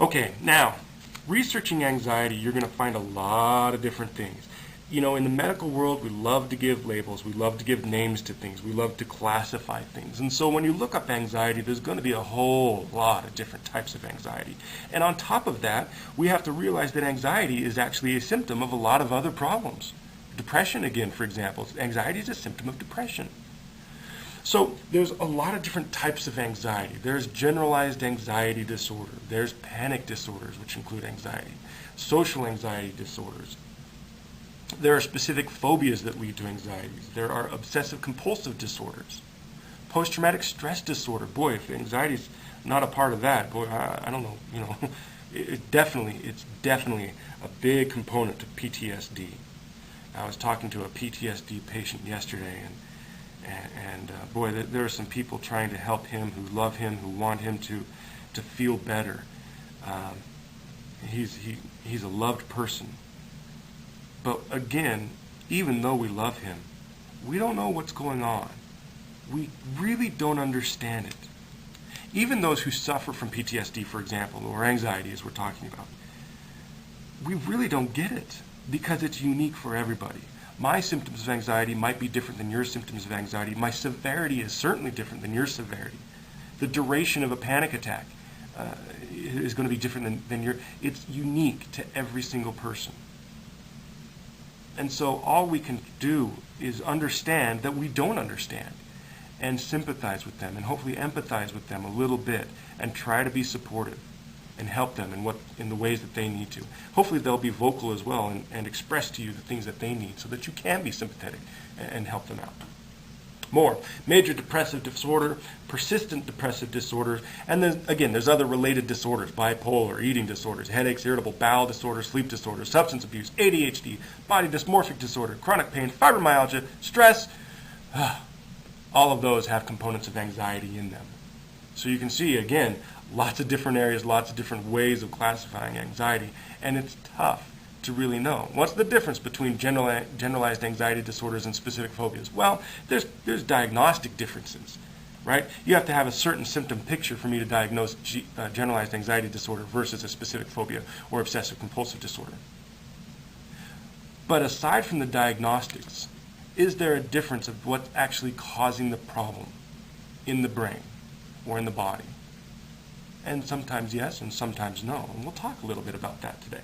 Okay, now, researching anxiety, you're going to find a lot of different things. You know, in the medical world, we love to give labels. We love to give names to things. We love to classify things. And so when you look up anxiety, there's going to be a whole lot of different types of anxiety. And on top of that, we have to realize that anxiety is actually a symptom of a lot of other problems. Depression, again, for example. Anxiety is a symptom of depression. So there's a lot of different types of anxiety. There's generalized anxiety disorder. There's panic disorders, which include anxiety. Social anxiety disorders. There are specific phobias that lead to anxieties. There are obsessive compulsive disorders. Post-traumatic stress disorder. Boy, if anxiety is not a part of that, boy, I don't know. You know, it's definitely a big component to PTSD. I was talking to a PTSD patient yesterday, and boy, there are some people trying to help him, who love him, who want him to feel better. He's a loved person. But again, even though we love him, we don't know what's going on. We really don't understand it. Even those who suffer from PTSD, for example, or anxiety, as we're talking about, we really don't get it because it's unique for everybody. My symptoms of anxiety might be different than your symptoms of anxiety. My severity is certainly different than your severity. The duration of a panic attack is going to be different than your. It's unique to every single person. And so all we can do is understand that we don't understand and sympathize with them and hopefully empathize with them a little bit and try to be supportive and help them in the ways that they need to. Hopefully they'll be vocal as well and express to you the things that they need so that you can be sympathetic and help them out. More, major depressive disorder, persistent depressive disorders, and then again, there's other related disorders, bipolar, eating disorders, headaches, irritable bowel disorder, sleep disorders, substance abuse, ADHD, body dysmorphic disorder, chronic pain, fibromyalgia, stress. All of those have components of anxiety in them. So you can see, again, lots of different areas, lots of different ways of classifying anxiety, and it's tough to really know. What's the difference between generalized anxiety disorders and specific phobias? Well, there's diagnostic differences, right? You have to have a certain symptom picture for me to diagnose generalized anxiety disorder versus a specific phobia or obsessive compulsive disorder. But aside from the diagnostics, is there a difference of what's actually causing the problem in the brain or in the body? And sometimes yes, and sometimes no. And we'll talk a little bit about that today.